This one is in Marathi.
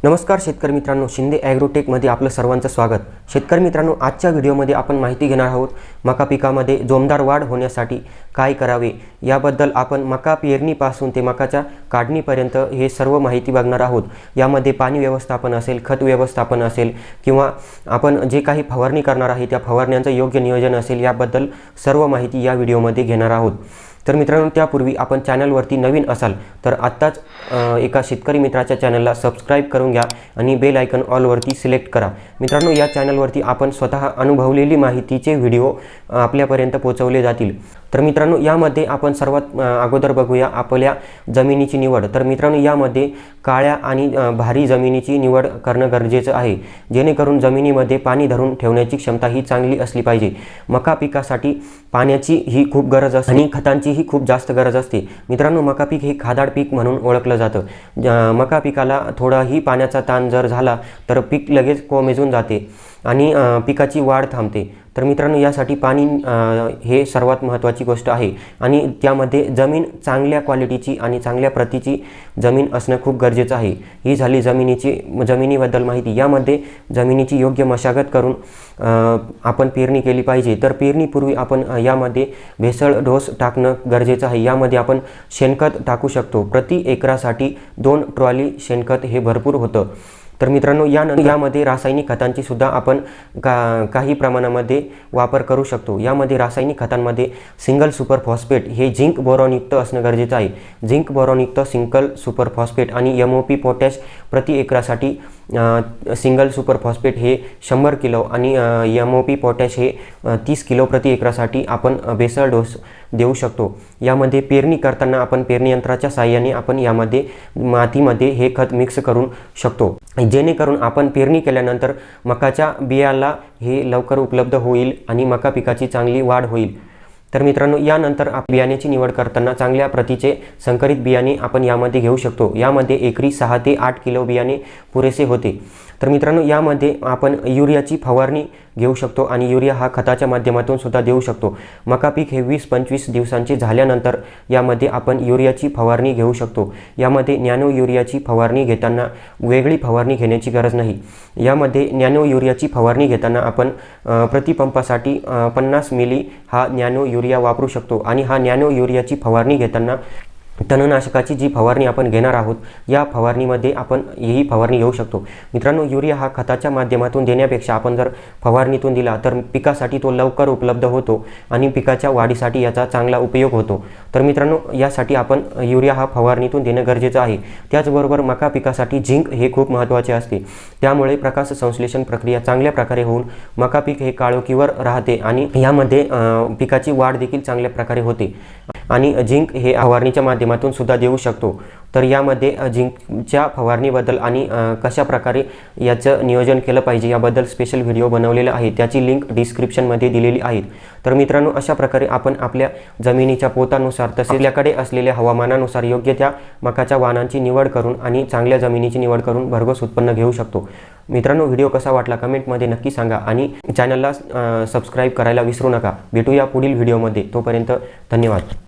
नमस्कार शेतकरी मित्रांनो, शिंदे ॲग्रोटेकमध्ये आपलं सर्वांचं स्वागत। शेतकरी मित्रांनो, आजच्या व्हिडिओमध्ये आपण माहिती घेणार आहोत मका पिकामध्ये जोमदार वाढ होण्यासाठी काय करावे याबद्दल। आपण मका पेरणीपासून ते मकाच्या काढणीपर्यंत हे सर्व माहिती बघणार आहोत। यामध्ये पाणी व्यवस्थापन असेल, खत व्यवस्थापन असेल किंवा आपण जे काही फवारणी करणार आहे त्या फवारण्यांचं योग्य नियोजन असेल, याबद्दल सर्व माहिती या व्हिडिओमध्ये घेणार आहोत। तर मित्रांनो, त्यापूर्वी आपण चॅनलवरती नवीन असाल तर आत्ताच एका शेतकरी मित्राच्या चॅनलला सबस्क्राईब करून घ्या आणि बेल आयकन ऑलवरती सिलेक्ट करा। मित्रांनो, या चॅनलवरती आपण स्वतः अनुभवलेली माहितीचे व्हिडिओ आपल्यापर्यंत पोहोचवले जातील। तर मित्रांनो, यामध्ये आपण सर्वात अगोदर बघूया आपल्या जमिनीची निवड। तर मित्रांनो, यामध्ये काळ्या आणि भारी जमिनीची निवड करणं गरजेचं आहे, जेणेकरून जमिनीमध्ये पाणी धरून ठेवण्याची क्षमता ही चांगली असली पाहिजे। मका पिकासाठी पाण्याची ही खूप गरज असते आणि खतांची ही खूप जास्त गरज असते। मित्रांनो, मका पीक हे खादाड पीक म्हणून ओळखलं जातं। मका पिकाला थोडाही पाण्याचा ताण जर झाला तर पीक लगेच कोमेजून जाते आणि पिकाची वाढ थांबते। तर मित्रांनो, यासाठी पाणी हे सर्वात महत्त्वाची गोष्ट आहे आणि त्यामध्ये जमीन चांगल्या क्वालिटीची आणि चांगल्या प्रतीची जमीन असणं खूप गरजेचं आहे। ही झाली जमिनीबद्दल माहिती। यामध्ये जमिनीची योग्य मशागत करून आपण पेरणी केली पाहिजे। तर पेरणीपूर्वी आपण यामध्ये भेसळ डोस टाकणं गरजेचं आहे। यामध्ये आपण शेणखत टाकू शकतो। प्रति एकरासाठी 2 ट्रॉली शेणखत हे भरपूर होतं। तर मित्रांनो, यामध्ये रासायनिक खतांची सुद्धा आपण काही प्रमाणामध्ये वापर करू शकतो। यामध्ये रासायनिक खतांमध्ये सिंगल सुपर फॉस्फेट हे झिंक बोरॉनयुक्त असणं गरजेचं आहे। झिंक बोरॉनयुक्त सिंगल सुपर फॉस्फेट आणि MOP पोटॅश प्रति एकरासाठी सिंगल सुपर फॉस्फेट हे 100 किलो आणि MOP पोटॅश हे 30 किलो प्रति एकरासाठी आपण बेसल डोस देऊ शकतो। यामध्ये पेरणी करताना आपण पेरणी यंत्राच्या साहाय्याने आपण यामध्ये मातीमध्ये हे खत मिक्स करू शकतो, जेणेकरून आपण पेरणी केल्यानंतर मकाच्या बियाला हे लवकर उपलब्ध होईल आणि मका पिकाची चांगली वाढ होईल। तर मित्रांनो, यानंतर बियाण्याची निवड करताना चांगल्या प्रतीचे संकरित बियाणे आपण यामध्ये घेऊ शकतो। यामध्ये एकरी 6 ते 8 किलो बियाणे पुरेसे होते। तर मित्रांनो, यामध्ये आपण युरियाची फवारणी घेऊ शकतो आणि युरिया हा खताच्या माध्यमातून सुद्धा देऊ शकतो। मका पीक हे 20-25 दिवसांचे झाल्यानंतर यामध्ये आपण युरियाची फवारणी घेऊ शकतो। यामध्ये नॅनो युरियाची फवारणी घेताना वेगळी फवारणी घेण्याची गरज नाही। यामध्ये नॅनो युरियाची फवारणी घेताना आपण प्रतिपंपासाठी 50 मिली हा नॅनो युरिया वापरू शकतो आणि हा नॅनो युरियाची फवारणी घेताना तणनाशकाची जी फवारणी आपण घेणार आहोत या फवारणीमध्ये आपण ही फवारणी घेऊ शकतो। मित्रांनो, युरिया हा खताच्या माध्यमातून देण्यापेक्षा आपण जर फवारणीतून दिला तर पिकासाठी तो लवकर उपलब्ध होतो आणि पिकाच्या वाढीसाठी याचा चांगला उपयोग होतो। तर मित्रांनो, यासाठी आपण युरिया हा फवारणीतून देणं गरजेचं आहे। त्याचबरोबर मका पिकासाठी झिंक हे खूप महत्त्वाचे असते। त्यामुळे प्रकाश संश्लेषण प्रक्रिया चांगल्या प्रकारे होऊन मका पीक हे काळोखीवर राहते आणि यामध्ये पिकाची वाढ देखील चांगल्या प्रकारे होते आणि झिंक हे फवारणीच्या माध्यमातून सुद्धा देऊ शकतो। तर यामध्ये झिंकच्या फवारणीबद्दल आणि कशा प्रकारे याचं नियोजन केलं पाहिजे याबद्दल स्पेशल व्हिडिओ बनवलेला आहे, त्याची लिंक डिस्क्रिप्शनमध्ये दिलेली आहे। तर मित्रांनो, अशा प्रकारे आपण आपल्या जमिनीच्या पोतानुसार तसेच आपल्याकडे असलेल्या हवामानानुसार योग्य त्या मकाच्या वाणांची निवड करून आणि चांगल्या जमिनीची निवड करून भरघोस उत्पन्न घेऊ शकतो। मित्रांनो, व्हिडिओ कसा वाटला कमेंटमध्ये नक्की सांगा आणि चॅनलला सबस्क्राईब करायला विसरू नका। भेटूया पुढील व्हिडिओमध्ये, तोपर्यंत धन्यवाद।